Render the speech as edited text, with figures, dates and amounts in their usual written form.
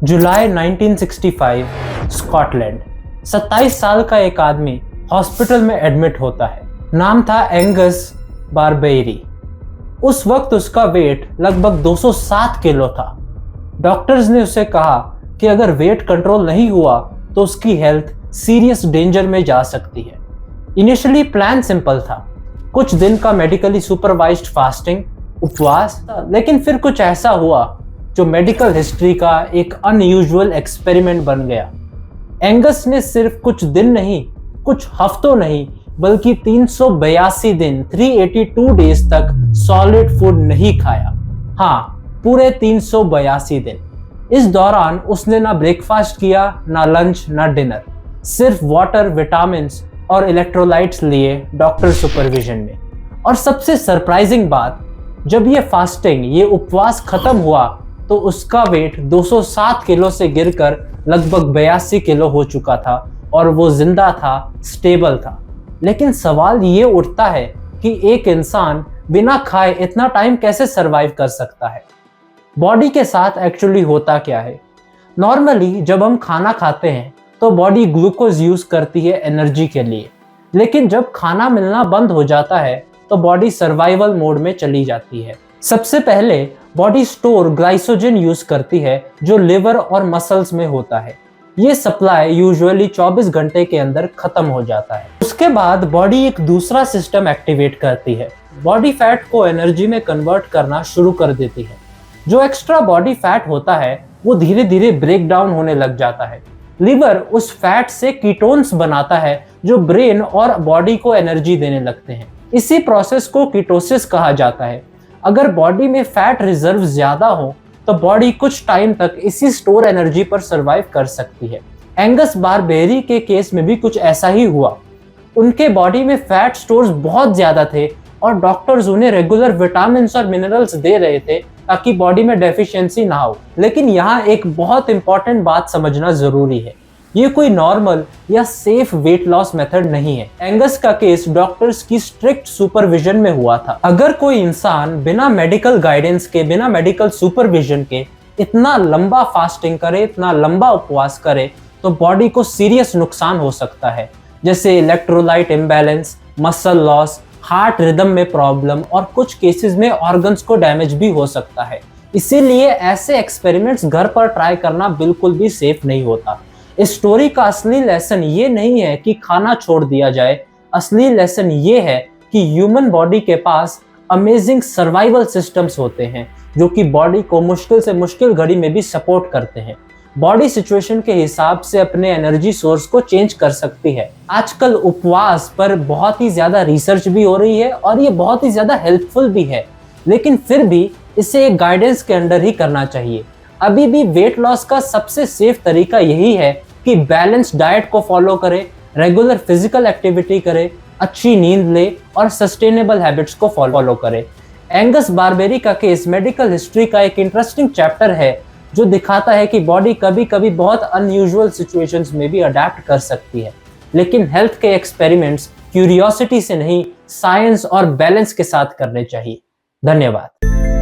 जुलाई 1965, Scotland. 27 साल का एक आदमी हॉस्पिटल में एडमिट होता है। नाम था एंगस बारबेरी। उस वक्त उसका वेट लगभग 207 किलो था। डॉक्टर्स ने उसे कहा कि अगर वेट कंट्रोल नहीं हुआ तो उसकी हेल्थ सीरियस डेंजर में जा सकती है। इनिशियली प्लान सिंपल था, कुछ दिन का मेडिकली सुपरवाइज्ड फास्टिंग, उपवास, लेकिन फिर कुछ ऐसा हुआ जो मेडिकल हिस्ट्री का एक अनयूजुअल एक्सपेरिमेंट बन गया। एंगस ने सिर्फ कुछ दिन नहीं, कुछ हफ्तों नहीं, बल्कि 382 दिन 382 डेज तक सॉलिड फूड नहीं खाया। हाँ, पूरे 382 दिन। इस दौरान उसने ना ब्रेकफास्ट किया, ना लंच, ना डिनर, सिर्फ वाटर, विटामिन्स और इलेक्ट्रोलाइट्स लिए डॉक्टर सुपरविजन में। और सबसे सरप्राइजिंग बात, जब ये फास्टिंग, ये उपवास खत्म हुआ तो उसका वेट 207 किलो से गिरकर लगभग 82 किलो हो चुका था और वो जिंदा था, स्टेबल था। लेकिन सवाल ये उठता है कि एक इंसान बिना खाए इतना टाइम कैसे सरवाइव कर सकता है? बॉडी के साथ एक्चुअली होता क्या है? नॉर्मली जब हम खाना खाते हैं तो बॉडी ग्लूकोज यूज करती है एनर्जी के लिए, लेकिन जब खाना मिलना बंद हो जाता है तो बॉडी सर्वाइवल मोड में चली जाती है। सबसे पहले बॉडी स्टोर ग्लाइकोजन यूज करती है जो लिवर और मसल्स में होता है। ये सप्लाई यूजुअली 24 घंटे के अंदर खत्म हो जाता है। उसके बाद बॉडी एक दूसरा सिस्टम एक्टिवेट करती है, बॉडी फैट को एनर्जी में कन्वर्ट करना शुरू कर देती है। जो एक्स्ट्रा बॉडी फैट होता है वो धीरे धीरे ब्रेक डाउन होने लग जाता है। लिवर उस फैट से कीटोन्स बनाता है जो ब्रेन और बॉडी को एनर्जी देने लगते हैं। इसी प्रोसेस को कीटोसिस कहा जाता है। अगर बॉडी में फैट रिजर्व ज्यादा हो तो बॉडी कुछ टाइम तक इसी स्टोर एनर्जी पर सरवाइव कर सकती है। एंगस बारबेरी के केस में भी कुछ ऐसा ही हुआ। उनके बॉडी में फैट स्टोर्स बहुत ज्यादा थे और डॉक्टर्स उन्हें रेगुलर विटामिन्स और मिनरल्स दे रहे थे ताकि बॉडी में डेफिशिएंसी ना हो। लेकिन यहाँ एक बहुत इंपॉर्टेंट बात समझना जरूरी है, ये कोई नॉर्मल या सेफ वेट लॉस मेथड नहीं है। एंगस का केस डॉक्टर्स की स्ट्रिक्ट सुपरविजन में हुआ था। अगर कोई इंसान बिना मेडिकल गाइडेंस के, बिना मेडिकल सुपरविजन के इतना लंबा फास्टिंग करे, इतना लंबा उपवास करे तो बॉडी को सीरियस नुकसान हो सकता है, जैसे electrolyte imbalance, muscle loss, heart rhythm में प्रॉब्लम और कुछ केसेस में ऑर्गन्स को डैमेज भी हो सकता है। इसीलिए ऐसे एक्सपेरिमेंट्स घर पर ट्राई करना बिल्कुल भी सेफ नहीं होता। इस स्टोरी का असली लेसन ये नहीं है कि खाना छोड़ दिया जाए, असली लेसन ये है कि ह्यूमन बॉडी के पास अमेजिंग सर्वाइवल सिस्टम्स होते हैं जो कि बॉडी को मुश्किल से मुश्किल घड़ी में भी सपोर्ट करते हैं। बॉडी सिचुएशन के हिसाब से अपने एनर्जी सोर्स को चेंज कर सकती है। आजकल उपवास पर बहुत ही ज्यादा रिसर्च भी हो रही है और ये बहुत ही ज्यादा हेल्पफुल भी है, लेकिन फिर भी इसे एक गाइडेंस के अंडर ही करना चाहिए। अभी भी वेट लॉस का सबसे सेफ तरीका यही है कि बैलेंस डाइट को फॉलो करें, रेगुलर फिजिकल एक्टिविटी करें, अच्छी नींद ले और सस्टेनेबल हैबिट्स को फॉलो करें। एंगस बारबेरी का केस मेडिकल हिस्ट्री का एक इंटरेस्टिंग चैप्टर है जो दिखाता है कि बॉडी कभी कभी बहुत अनयूजुअल सिचुएशंस में भी अडेप्ट कर सकती है। लेकिन हेल्थ के एक्सपेरिमेंट्स क्यूरियोसिटी से नहीं, साइंस और बैलेंस के साथ करने चाहिए। धन्यवाद।